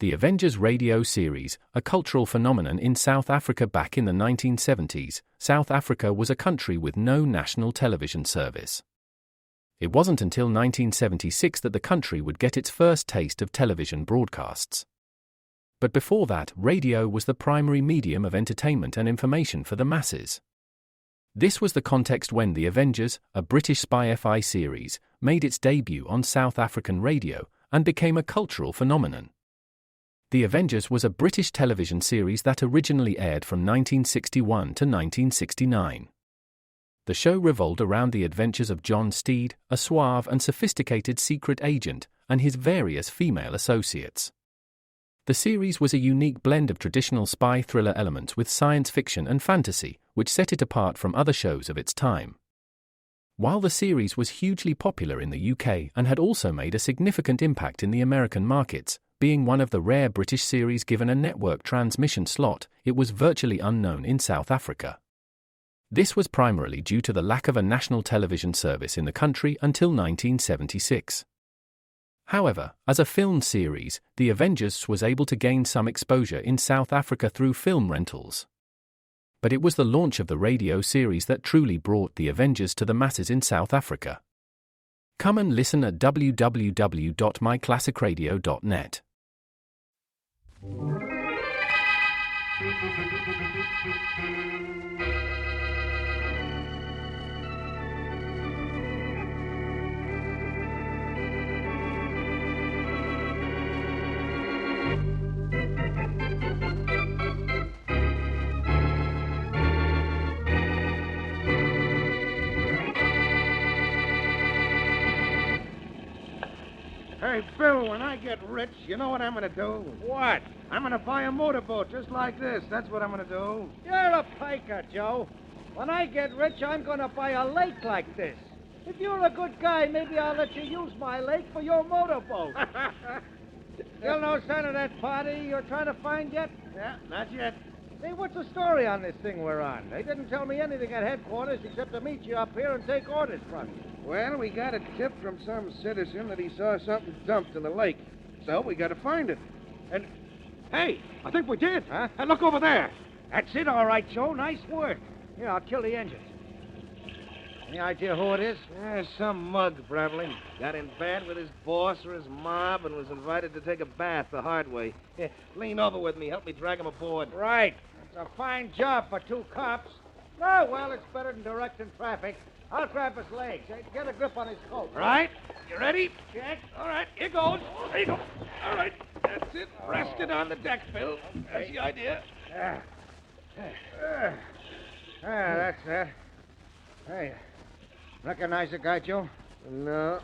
The Avengers radio series, a cultural phenomenon in South Africa back in the 1970s, South Africa was a country with no national television service. It wasn't until 1976 that the country would get its first taste of television broadcasts. But before that, radio was the primary medium of entertainment and information for the masses. This was the context when The Avengers, a British spy-fi series, made its debut on South African radio and became a cultural phenomenon. The Avengers was a British television series that originally aired from 1961 to 1969. The show revolved around the adventures of John Steed, a suave and sophisticated secret agent, and his various female associates. The series was a unique blend of traditional spy thriller elements with science fiction and fantasy, which set it apart from other shows of its time. While the series was hugely popular in the UK and had also made a significant impact in the American markets, being one of the rare British series given a network transmission slot, it was virtually unknown in South Africa. This was primarily due to the lack of a national television service in the country until 1976. However, as a film series, The Avengers was able to gain some exposure in South Africa through film rentals. But it was the launch of the radio series that truly brought The Avengers to the masses in South Africa. Come and listen at www.myclassicradio.net. Hey, Bill, when I get rich, you know what I'm going to do? What? I'm going to buy a motorboat just like this. That's what I'm going to do. You're a piker, Joe. When I get rich, I'm going to buy a lake like this. If you're a good guy, maybe I'll let you use my lake for your motorboat. Still no sign of that party you're trying to find yet? Yeah, not yet. Hey, what's the story on this thing we're on? They didn't tell me anything at headquarters except to meet you up here and take orders from you. Well, we got a tip from some citizen that he saw something dumped in the lake. So we got to find it. And, hey, I think we did. Huh? And look over there. That's it, all right, Joe. Nice work. Here, I'll kill the engines. Any idea who it is? Some mug, probably. Got in bad with his boss or his mob and was invited to take a bath the hard way. Lean over with me. Help me drag him aboard. Right. It's a fine job for two cops. Oh, well, it's better than directing traffic. I'll grab his legs. Get a grip on his coat. Right. You ready? Check. All right. Here goes. There you go. All right. That's it. Rest it on the deck, Bill. That's the idea. That's that. Hey, recognize the guy, Joe? No,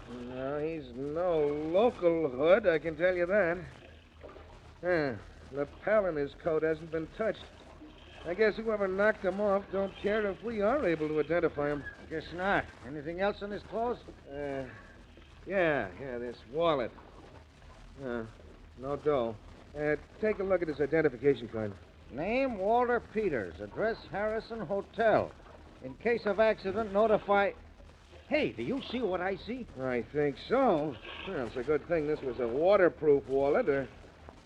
he's no local hood, I can tell you that. The lapel in his coat hasn't been touched. I guess whoever knocked him off don't care if we are able to identify him. I guess not. Anything else in his clothes? Yeah, this wallet. No dough. Take a look at his identification card. Name, Walter Peters. Address, Harrison Hotel. In case of accident, notify... Hey, do you see what I see? I think so. Well, it's a good thing this was a waterproof wallet, or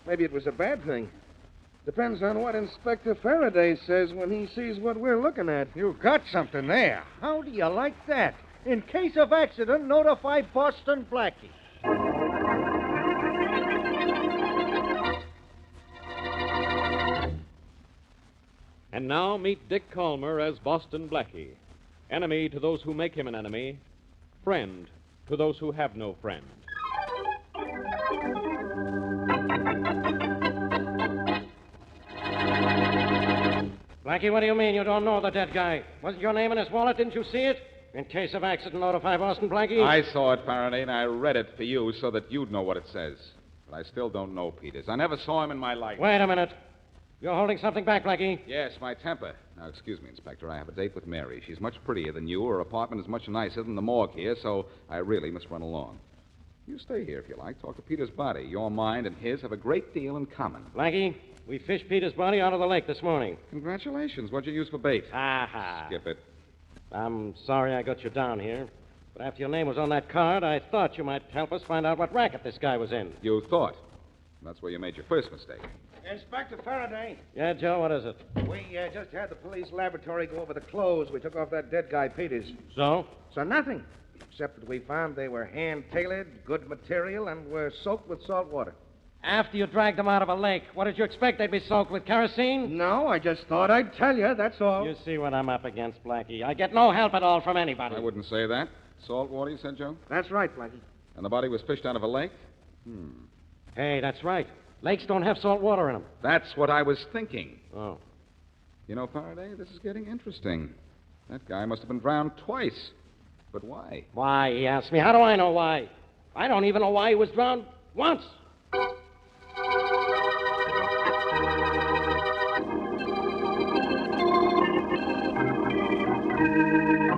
maybe it was a bad thing. Depends on what Inspector Faraday says when he sees what we're looking at. You got something there. How do you like that? In case of accident, notify Boston Blackie. And now meet Dick Calmer as Boston Blackie. Enemy to those who make him an enemy. Friend to those who have no friend. Blackie, what do you mean you don't know the dead guy? Wasn't your name in his wallet? Didn't you see it? In case of accident, notify Boston Blackie. I saw it, Faraday, and I read it for you so that you'd know what it says. But I still don't know Peters. I never saw him in my life. Wait a minute. You're holding something back, Blackie. Yes, my temper. Now, excuse me, Inspector. I have a date with Mary. She's much prettier than you. Her apartment is much nicer than the morgue here, so I really must run along. You stay here if you like. Talk to Peter's body. Your mind and his have a great deal in common. Blackie, we fished Peter's body out of the lake this morning. Congratulations. What'd you use for bait? Aha. Skip it. I'm sorry I got you down here. But after your name was on that card, I thought you might help us find out what racket this guy was in. You thought? That's where you made your first mistake. Inspector Faraday, Yeah, Joe, what is it? we just had the police laboratory go over the clothes we took off that dead guy Peters. So? So nothing, except that we found they were hand-tailored, good material, and were soaked with salt water. After you dragged them out of a lake, what did you expect? They'd be soaked with kerosene? No, I just thought I'd tell you, that's all. You see what I'm up against, Blackie. I get no help at all from anybody. I wouldn't say that. Salt water, you said, Joe? That's right, Blackie. And the body was fished out of a lake? Hey, that's right. Lakes don't have salt water in them. That's what I was thinking. Oh. You know, Faraday, this is getting interesting. That guy must have been drowned twice. But why? Why, he asked me. How do I know why? I don't even know why he was drowned once.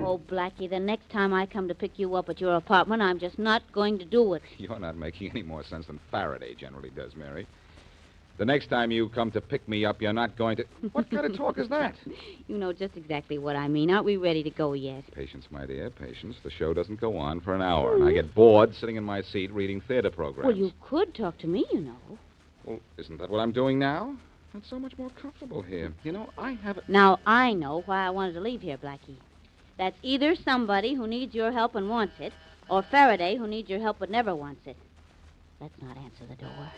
Oh, Blackie, the next time I come to pick you up at your apartment, I'm just not going to do it. You're not making any more sense than Faraday generally does, Mary. The next time you come to pick me up, you're not going to... What kind of talk is that? You know just exactly what I mean. Aren't we ready to go yet? Patience, my dear, patience. The show doesn't go on for an hour, and I get bored sitting in my seat reading theater programs. Well, you could talk to me, you know. Well, isn't that what I'm doing now? It's so much more comfortable here. You know, I haven't... Now, I know why I wanted to leave here, Blackie. That's either somebody who needs your help and wants it, or Faraday who needs your help but never wants it. Let's not answer the door.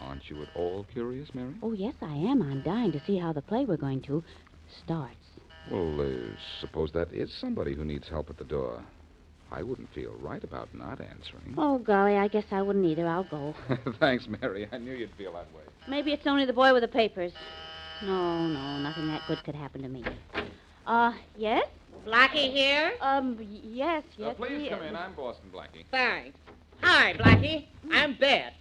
Aren't you at all curious, Mary? Oh, yes, I am. I'm dying to see how the play we're going to starts. Well, suppose that is somebody who needs help at the door. I wouldn't feel right about not answering. Oh, golly, I guess I wouldn't either. I'll go. Thanks, Mary. I knew you'd feel that way. Maybe it's only the boy with the papers. No, nothing that good could happen to me. Yes? Blackie here? Yes. Please he come is. in. I'm Boston Blackie. Thanks. Hi, Blackie. I'm Beth.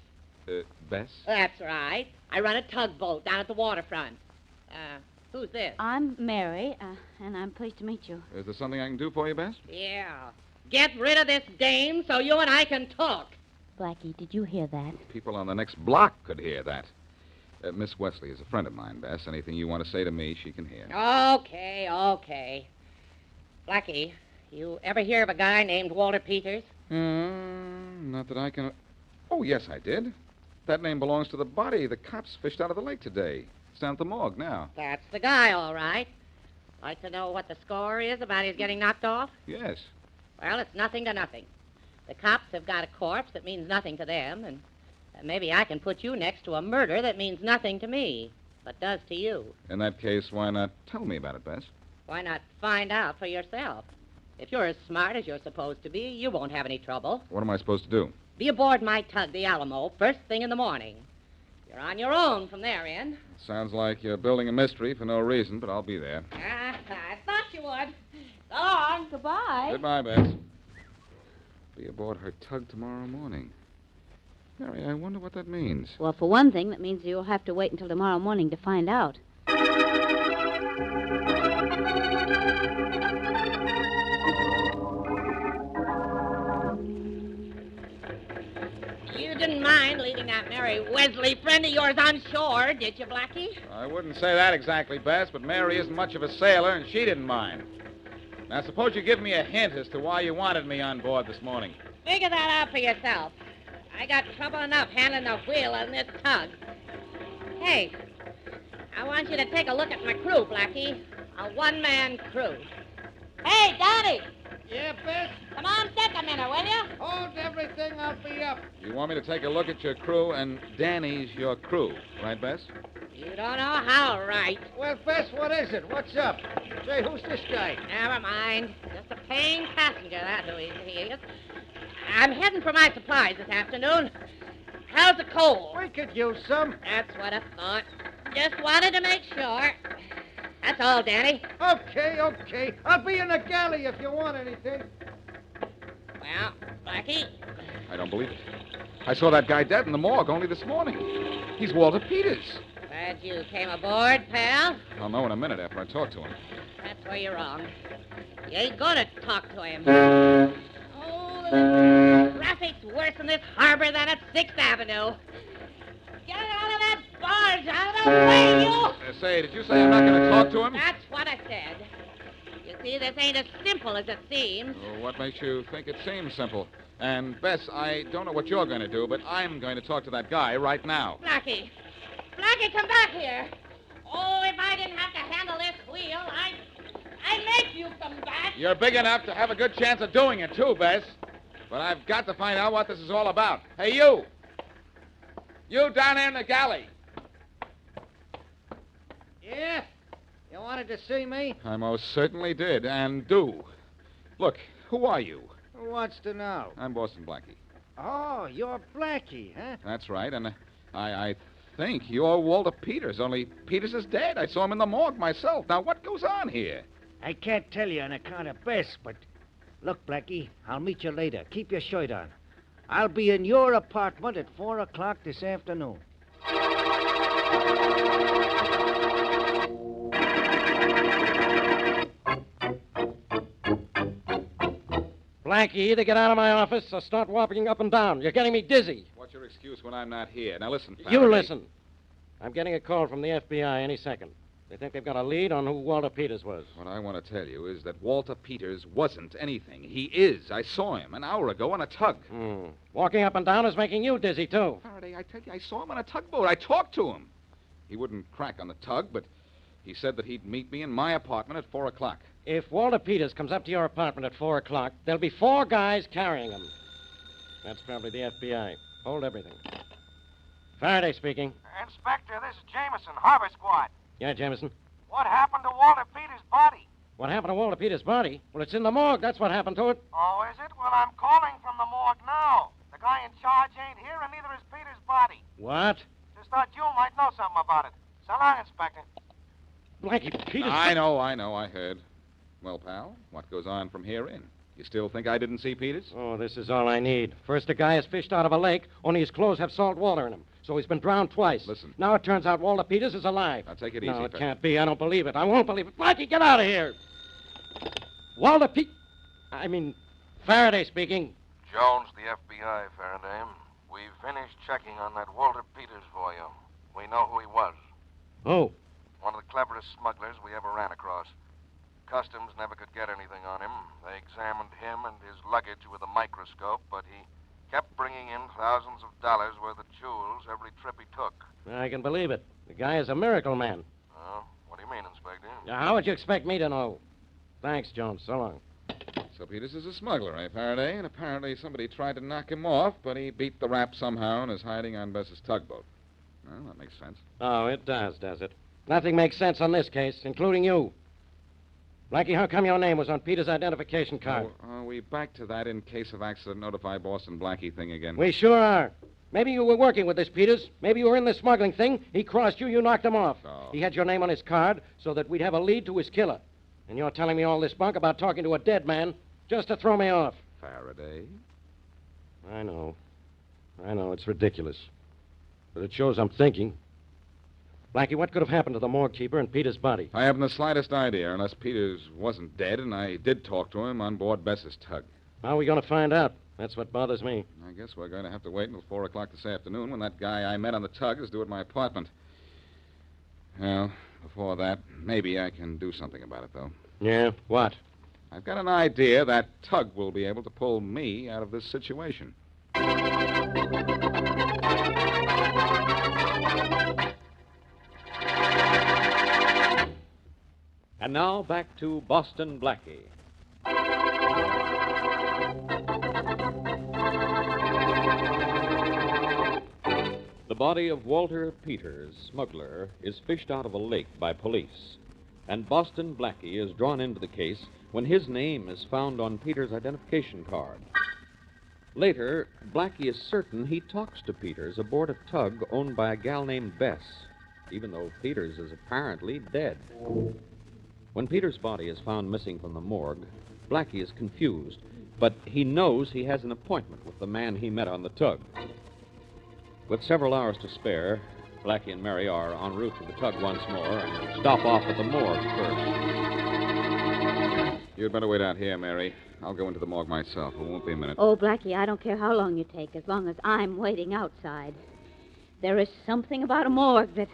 Bess? That's right. I run a tugboat down at the waterfront. Who's this? I'm Mary, and I'm pleased to meet you. Is there something I can do for you, Bess? Yeah. Get rid of this dame so you and I can talk. Blackie, did you hear that? People on the next block could hear that. Miss Wesley is a friend of mine, Bess. Anything you want to say to me, she can hear. Okay. Blackie, you ever hear of a guy named Walter Peters? Not that I can... Oh, yes, I did. That name belongs to the body the cops fished out of the lake today. It's down at the morgue now. That's the guy, all right. Like to know what the score is about his getting knocked off? Yes. Well, it's nothing to nothing. The cops have got a corpse that means nothing to them, and maybe I can put you next to a murder that means nothing to me, but does to you. In that case, why not tell me about it, Bess? Why not find out for yourself? If you're as smart as you're supposed to be, you won't have any trouble. What am I supposed to do? Be aboard my tug, the Alamo, first thing in the morning. You're on your own from there in. Sounds like you're building a mystery for no reason, but I'll be there. I thought you would. So long. Goodbye. Goodbye, Bess. Be aboard her tug tomorrow morning. Mary, I wonder what that means. Well, for one thing, that means you'll have to wait until tomorrow morning to find out. You didn't mind leaving that Mary Wesley friend of yours on shore, did you, Blackie? I wouldn't say that exactly, Bess, but Mary isn't much of a sailor, and she didn't mind. Now, suppose you give me a hint as to why you wanted me on board this morning. Figure that out for yourself. I got trouble enough handling the wheel on this tug. Hey, I want you to take a look at my crew, Blackie. A one-man crew. Hey, Donnie! Yeah, Bess? Come on, take a minute, will you? Hold everything. I'll be up. You want me to take a look at your crew, and Danny's your crew, right, Bess? You don't know how right. Well, Bess, what is it? What's up? Say, who's this guy? Never mind. Just a paying passenger, that's who he is. I'm heading for my supplies this afternoon. How's the coal? We could use some. That's what I thought. Just wanted to make sure. That's all, Danny. Okay. I'll be in the galley if you want anything. Well, Blackie, I don't believe it. I saw that guy dead in the morgue only this morning. He's Walter Peters. glad you came aboard, pal. I'll know in a minute after I talk to him. That's where you're wrong. You ain't gonna talk to him. Oh, the traffic's worse in this harbor than at 6th Avenue. Get out of that barge! Out of the way, you! Say, did you say I'm not going to talk to him? That's what I said. You see, this ain't as simple as it seems. Oh, what makes you think it seems simple? And, Bess, I don't know what you're going to do, but I'm going to talk to that guy right now. Blackie. Blackie, come back here. Oh, if I didn't have to handle this wheel, I'd make you come back. You're big enough to have a good chance of doing it, too, Bess. But I've got to find out what this is all about. Hey, you! You down there in the galley. Yeah? You wanted to see me? I most certainly did, and do. Look, who are you? Who wants to know? I'm Boston Blackie. Oh, you're Blackie, huh? That's right, and I think you're Walter Peters, only Peters is dead. I saw him in the morgue myself. Now, what goes on here? I can't tell you on account of Bess, but look, Blackie, I'll meet you later. Keep your shirt on. I'll be in your apartment at 4 o'clock this afternoon. Blackie, either get out of my office or start walking up and down. You're getting me dizzy. What's your excuse when I'm not here? Now, listen, Faraday. You listen. I'm getting a call from the FBI any second. They think they've got a lead on who Walter Peters was. What I want to tell you is that Walter Peters wasn't anything. He is. I saw him an hour ago on a tug. Walking up and down is making you dizzy, too. Faraday, I tell you, I saw him on a tugboat. I talked to him. He wouldn't crack on the tug, but he said that he'd meet me in my apartment at 4 o'clock. If Walter Peters comes up to your apartment at 4 o'clock, there'll be 4 guys carrying him. That's probably the FBI. Hold everything. Faraday speaking. Inspector, this is Jameson, Harbor Squad. Yeah, Jameson. What happened to Walter Peters' body? What happened to Walter Peters' body? Well, it's in the morgue. That's what happened to it. Oh, is it? Well, I'm calling from the morgue now. The guy in charge ain't here, and neither is Peters' body. What? Just thought you might know something about it. So long, Inspector. Blackie, Peters... I know, I heard. Well, pal, what goes on from here in? You still think I didn't see Peters? Oh, this is all I need. First, a guy is fished out of a lake, only his clothes have salt water in them. So he's been drowned twice. Listen. Now it turns out Walter Peters is alive. Now, take it easy, No, it pal. can't be. I don't believe it. I won't believe it. Blackie, get out of here. Walter Faraday speaking. Jones, the FBI, Faraday. We've finished checking on that Walter Peters for you. We know who he was. Oh. One of the cleverest smugglers we ever ran across. Customs never could get anything on him. They examined him and his luggage with a microscope, but he kept bringing in thousands of dollars worth of jewels every trip he took. I can believe it. The guy is a miracle man. Oh, what do you mean, Inspector? How would you expect me to know? Thanks, Jones. So long. So Peters is a smuggler, eh, Faraday? And apparently somebody tried to knock him off, but he beat the rap somehow and is hiding on Bess's tugboat. Well, that makes sense. Oh, it does it? Nothing makes sense on this case, including you. Blackie, how come your name was on Peters' identification card? Are we back to that in case of accident notify Boston Blackie thing again? We sure are. Maybe you were working with this Peters. Maybe you were in this smuggling thing. He crossed you knocked him off. Oh. He had your name on his card so that we'd have a lead to his killer. And you're telling me all this bunk about talking to a dead man just to throw me off. Faraday? I know, it's ridiculous. But it shows I'm thinking. Blackie, what could have happened to the morgue keeper and Peters' body? I haven't the slightest idea, unless Peters wasn't dead, and I did talk to him on board Bess's tug. How are we going to find out? That's what bothers me. I guess we're going to have to wait until 4 o'clock this afternoon when that guy I met on the tug is due at my apartment. Well, before that, maybe I can do something about it, though. Yeah? What? I've got an idea that tug will be able to pull me out of this situation. And now back to Boston Blackie. The body of Walter Peters, smuggler, is fished out of a lake by police. And Boston Blackie is drawn into the case when his name is found on Peters' identification card. Later, Blackie is certain he talks to Peters aboard a tug owned by a gal named Bess, even though Peters is apparently dead. When Peters' body is found missing from the morgue, Blackie is confused, but he knows he has an appointment with the man he met on the tug. With several hours to spare, Blackie and Mary are en route to the tug once more and stop off at the morgue first. You'd better wait out here, Mary. I'll go into the morgue myself. It won't be a minute. Oh, Blackie, I don't care how long you take, as long as I'm waiting outside. There is something about a morgue that,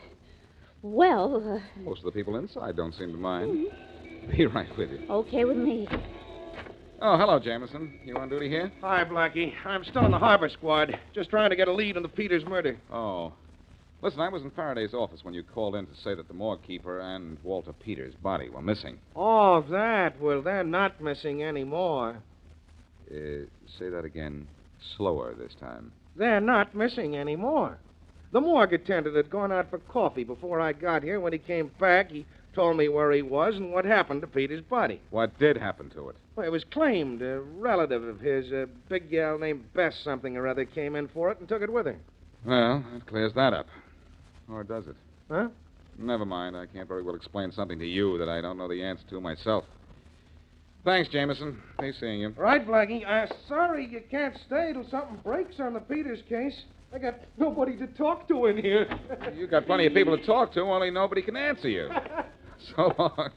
well... Most of the people inside don't seem to mind. Be right with you. Okay with me. Oh, hello, Jameson. You on duty here? Hi, Blackie. I'm still in the harbor squad. Just trying to get a lead on the Peters murder. Oh. Listen, I was in Faraday's office when you called in to say that the morgue keeper and Walter Peters' body were missing. Oh, that. Well, they're not missing anymore. Say that again. Slower this time. They're not missing anymore. The morgue attendant had gone out for coffee before I got here. When he came back, he told me where he was and what happened to Peter's body. What did happen to it? Well, it was claimed a relative of his, a big gal named Bess something or other, came in for it and took it with her. Well, that clears that up. Or does it? Huh? Never mind. I can't very well explain something to you that I don't know the answer to myself. Thanks, Jameson. Nice seeing you. Right, Blackie. Sorry you can't stay till something breaks on the Peters case. I got nobody to talk to in here. You got plenty of people to talk to, only nobody can answer you. So long.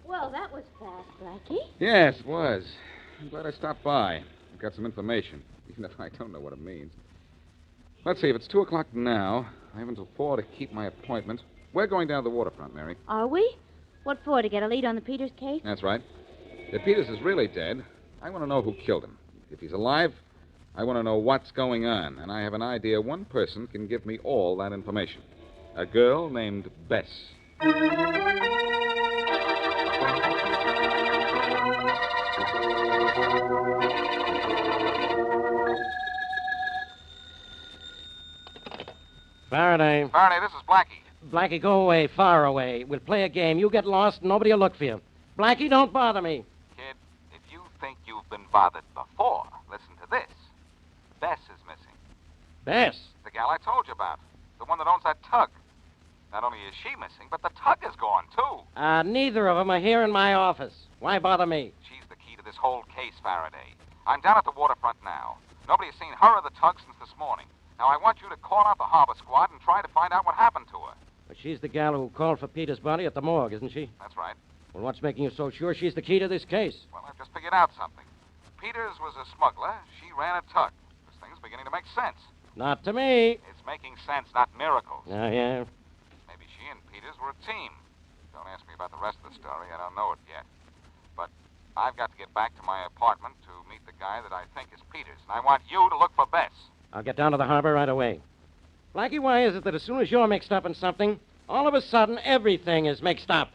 Well, that was fast, Blackie. Yes, it was. I'm glad I stopped by. I've got some information, even if I don't know what it means. Let's see, if it's 2 o'clock now, I have until 4 to keep my appointment. We're going down to the waterfront, Mary. Are we? What for, to get a lead on the Peters case? That's right. If Peters is really dead, I want to know who killed him. If he's alive, I want to know what's going on. And I have an idea one person can give me all that information. A girl named Bess. Faraday. Faraday, this is Blackie. Blackie, go away, far away. We'll play a game. You get lost, and nobody will look for you. Blackie, don't bother me. Kid, if you think you've been bothered before, listen to this. Bess is missing. Bess. The gal I told you about. The one that owns that tug. Not only is she missing, but the tug is gone, too. Neither of them are here in my office. Why bother me? She's the key to this whole case, Faraday. I'm down at the waterfront now. Nobody has seen her or the tug since this morning. Now, I want you to call out the harbor squad and try to find out what happened to her. But she's the gal who called for Peter's body at the morgue, isn't she? That's right. Well, what's making you so sure she's the key to this case? Well, I've just figured out something. Peters was a smuggler. She ran a tug. This thing's beginning to make sense. Not to me. It's making sense, not miracles. Oh, yeah? Maybe she and Peters were a team. Don't ask me about the rest of the story. I don't know it yet. But I've got to get back to my apartment to meet the guy that I think is Peters. And I want you to look for Bess. I'll get down to the harbor right away. Blackie, why is it that as soon as you're mixed up in something, all of a sudden everything is mixed up?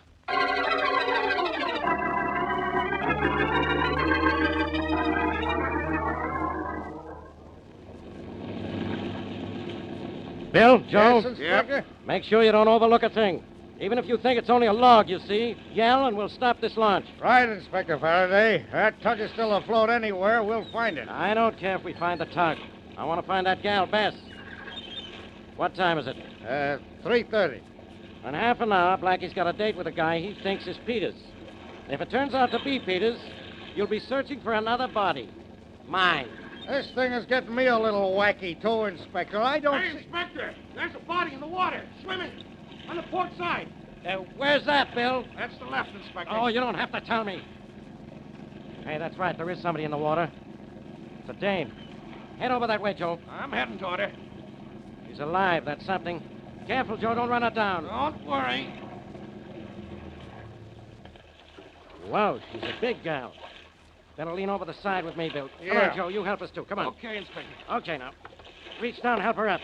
Bill, Joe, Yes, Inspector? make sure you don't overlook a thing. Even if you think it's only a log, you see, yell and we'll stop this launch. Right, Inspector Faraday. That tug is still afloat anywhere. We'll find it. I don't care if we find the tug. I want to find that gal, Bess. What time is it? 3:30. In half an hour, Blackie's got a date with a guy he thinks is Peters. If it turns out to be Peters, you'll be searching for another body. Mine. This thing is getting me a little wacky, too, Inspector. I don't see... Inspector, there's a body in the water, swimming, on the port side. Where's that, Bill? That's the left, Inspector. Oh, you don't have to tell me. Hey, that's right. There is somebody in the water. It's a dame. Head over that way, Joe. I'm heading toward her. She's alive. That's something. Careful, Joe. Don't run her down. Don't worry. Whoa, she's a big gal. Better lean over the side with me, Bill. Come Yeah. on, Joe. You help us, too. Come on. Okay, Inspector. Okay, now. Reach down, help her up.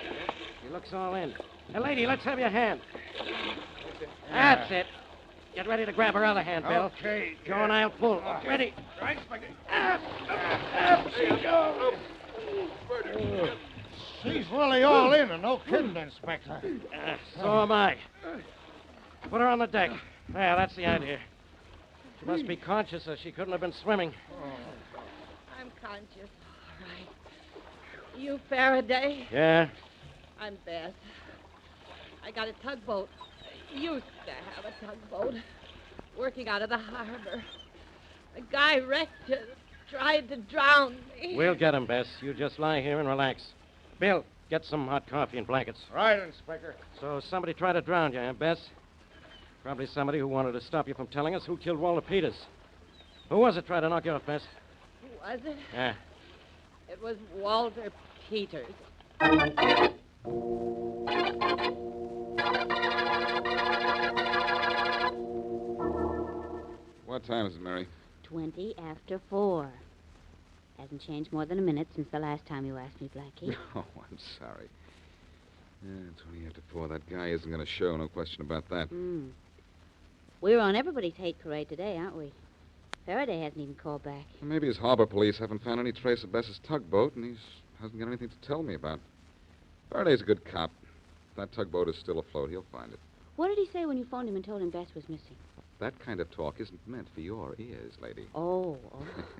She looks all in. Hey, lady, let's have your hand. That's it. Get ready to grab her other hand, Bill. Okay. Joe and I'll pull. Ready? Right, Inspector. Up she goes. She's really all in, and no kidding, Inspector. So am I. Put her on the deck. There, that's the idea. She must be conscious, or she couldn't have been swimming. I'm conscious. All right. You Faraday? Yeah? I'm Bess. I got a tugboat. Used to have a tugboat. Working out of the harbor. A guy wrecked it. Tried to drown me. We'll get him, Bess. You just lie here and relax. Bill, get some hot coffee and blankets. Right, Inspector. So somebody tried to drown you, huh, Bess? Probably somebody who wanted to stop you from telling us who killed Walter Peters. Who was it tried to knock you off, Bess? Who was it? Yeah. It was Walter Peters. What time is it, Mary? 20 after 4. Hasn't changed more than a minute since the last time you asked me, Blackie. Oh, I'm sorry. Yeah, 20 after 4. That guy isn't going to show, no question about that. We're on everybody's hate parade today, aren't we? Faraday hasn't even called back. Well, maybe his harbor police haven't found any trace of Bess's tugboat, and he hasn't got anything to tell me about. Faraday's a good cop. If that tugboat is still afloat, he'll find it. What did he say when you phoned him and told him Bess was missing? That kind of talk isn't meant for your ears, lady. Oh,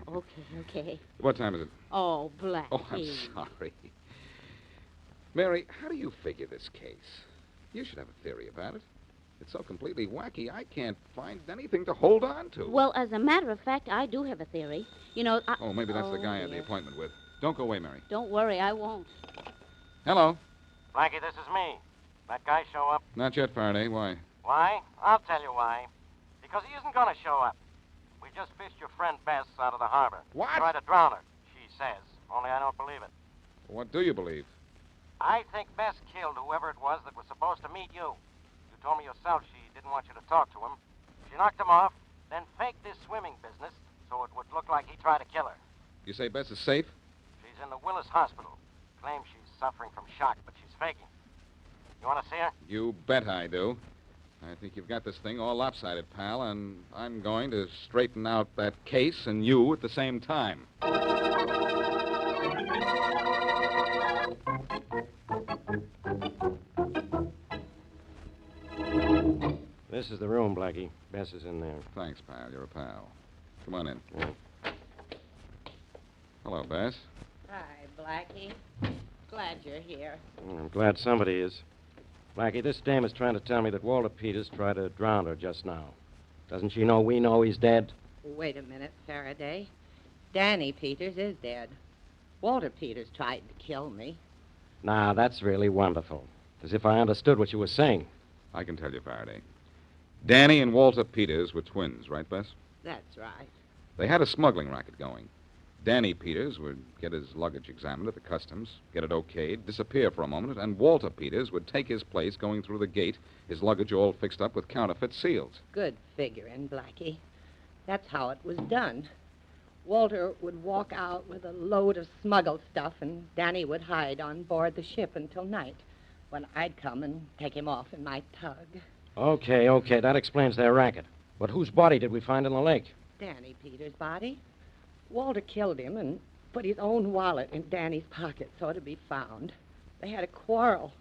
okay. What time is it? Oh, Blackie. Oh, I'm sorry. Mary, how do you figure this case? You should have a theory about it. It's so completely wacky, I can't find anything to hold on to. Well, as a matter of fact, I do have a theory. You know, Oh, maybe that's the guy I had the appointment with. Don't go away, Mary. Don't worry, I won't. Hello. Blackie, this is me. That guy show up? Not yet, Faraday. Why? Why? I'll tell you why. Because he isn't going to show up. We just fished your friend Bess out of the harbor. What? Tried to drown her, she says. Only I don't believe it. What do you believe? I think Bess killed whoever it was that was supposed to meet you. You told me yourself she didn't want you to talk to him. She knocked him off, then faked this swimming business so it would look like he tried to kill her. You say Bess is safe? She's in the Willis Hospital. Claims she's suffering from shock, but she's faking. You want to see her? You bet I do. I think you've got this thing all lopsided, pal, and I'm going to straighten out that case and you at the same time. This is the room, Blackie. Bess is in there. Thanks, pal. You're a pal. Come on in. Yeah. Hello, Bess. Hi, Blackie. Glad you're here. I'm glad somebody is. Blackie, this dame is trying to tell me that Walter Peters tried to drown her just now. Doesn't she know we know he's dead? Wait a minute, Faraday. Danny Peters is dead. Walter Peters tried to kill me. Now, that's really wonderful. As if I understood what you were saying. I can tell you, Faraday. Danny and Walter Peters were twins, right, Bess? That's right. They had a smuggling racket going. Danny Peters would get his luggage examined at the customs, get it okayed, disappear for a moment, and Walter Peters would take his place going through the gate, his luggage all fixed up with counterfeit seals. Good figuring, Blackie. That's how it was done. Walter would walk out with a load of smuggled stuff, and Danny would hide on board the ship until night, when I'd come and take him off in my tug. Okay. That explains their racket. But whose body did we find in the lake? Danny Peters' body. Walter killed him and put his own wallet in Danny's pocket so it'd be found. They had a quarrel.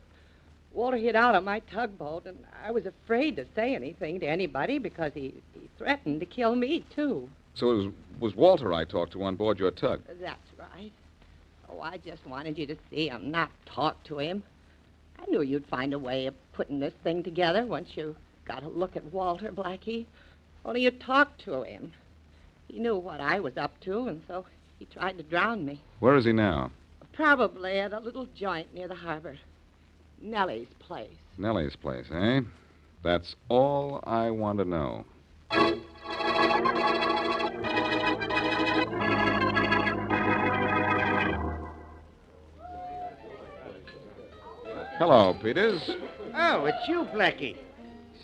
Walter hid out on my tugboat, and I was afraid to say anything to anybody because he threatened to kill me, too. So it was Walter I talked to on board your tug? That's right. Oh, I just wanted you to see him, not talk to him. I knew you'd find a way of putting this thing together once you got a look at Walter, Blackie. Only you talked to him. He knew what I was up to, and so he tried to drown me. Where is he now? Probably at a little joint near the harbor. Nellie's place. Nellie's place, eh? That's all I want to know. Hello, Peters. Oh, it's you, Blackie.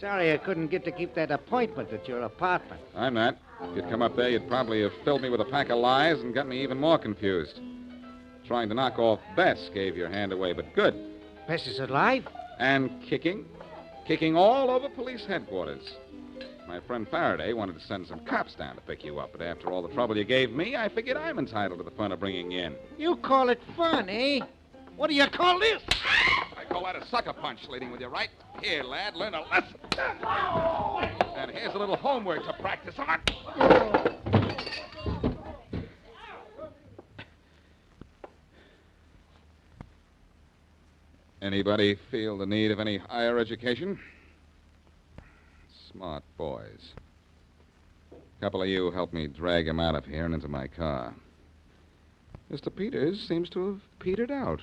Sorry I couldn't get to keep that appointment at your apartment. I'm not. If you'd come up there, you'd probably have filled me with a pack of lies and got me even more confused. Trying to knock off Bess gave your hand away, but good. Bess is alive? And kicking. Kicking all over police headquarters. My friend Faraday wanted to send some cops down to pick you up, but after all the trouble you gave me, I figured I'm entitled to the fun of bringing you in. You call it fun, eh? What do you call this? I call that a sucker punch, leading with your right. Here, lad, learn a lesson. And here's a little homework to practice on. Anybody feel the need of any higher education? Smart boys. A couple of you helped me drag him out of here and into my car. Mr. Peters seems to have petered out.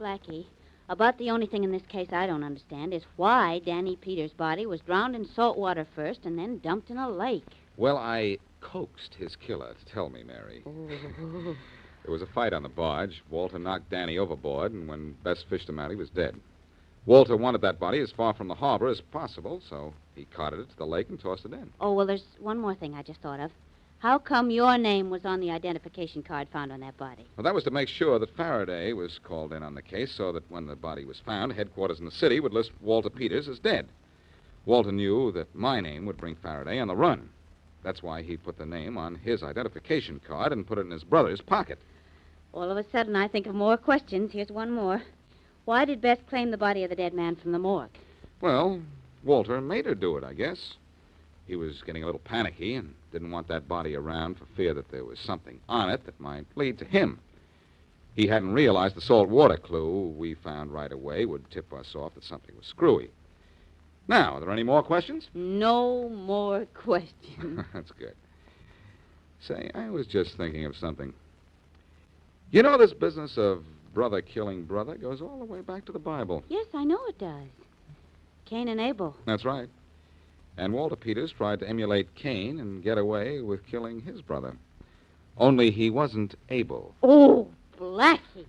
Blackie, about the only thing in this case I don't understand is why Danny Peters' body was drowned in salt water first and then dumped in a lake. Well, I coaxed his killer to tell me, Mary. Oh. There was a fight on the barge. Walter knocked Danny overboard, and when Bess fished him out, he was dead. Walter wanted that body as far from the harbor as possible, so he carted it to the lake and tossed it in. Oh, well, there's one more thing I just thought of. How come your name was on the identification card found on that body? Well, that was to make sure that Faraday was called in on the case so that when the body was found, headquarters in the city would list Walter Peters as dead. Walter knew that my name would bring Faraday on the run. That's why he put the name on his identification card and put it in his brother's pocket. All of a sudden, I think of more questions. Here's one more. Why did Bess claim the body of the dead man from the morgue? Well, Walter made her do it, I guess. He was getting a little panicky and didn't want that body around for fear that there was something on it that might lead to him. He hadn't realized the salt water clue we found right away would tip us off that something was screwy. Now, are there any more questions? No more questions. That's good. Say, I was just thinking of something. You know, this business of brother killing brother goes all the way back to the Bible. Yes, I know it does. Cain and Abel. That's right. And Walter Peters tried to emulate Cain and get away with killing his brother. Only he wasn't able. Oh, Blackie.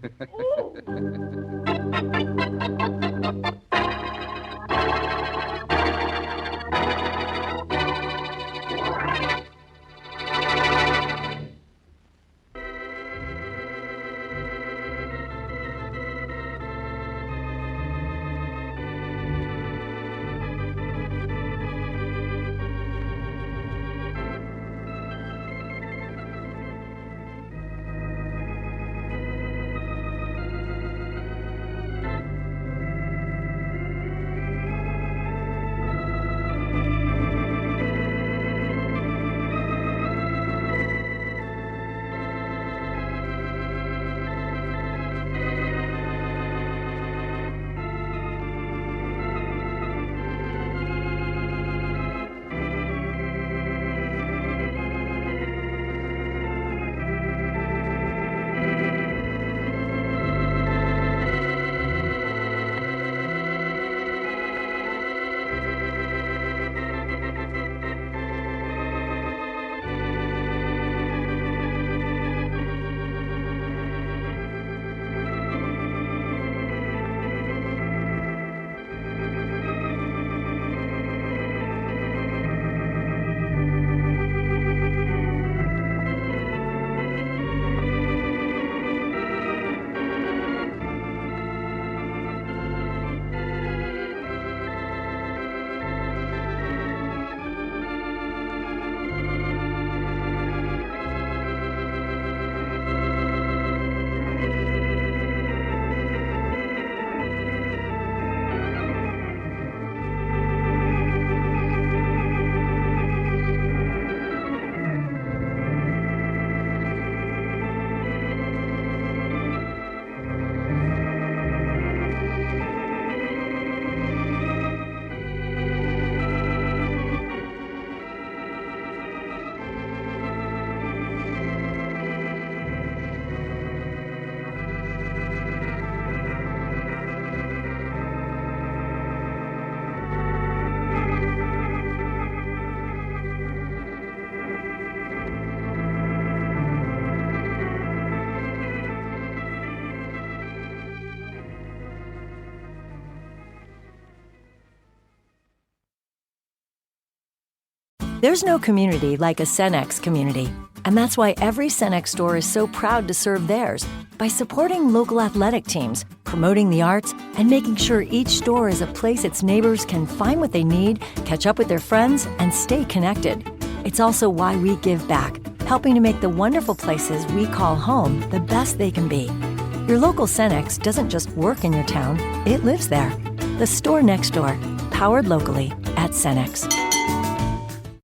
There's no community like a Cenex community, and that's why every Cenex store is so proud to serve theirs by supporting local athletic teams, promoting the arts, and making sure each store is a place its neighbors can find what they need, catch up with their friends, and stay connected. It's also why we give back, helping to make the wonderful places we call home the best they can be. Your local Cenex doesn't just work in your town, it lives there. The store next door, powered locally at Cenex.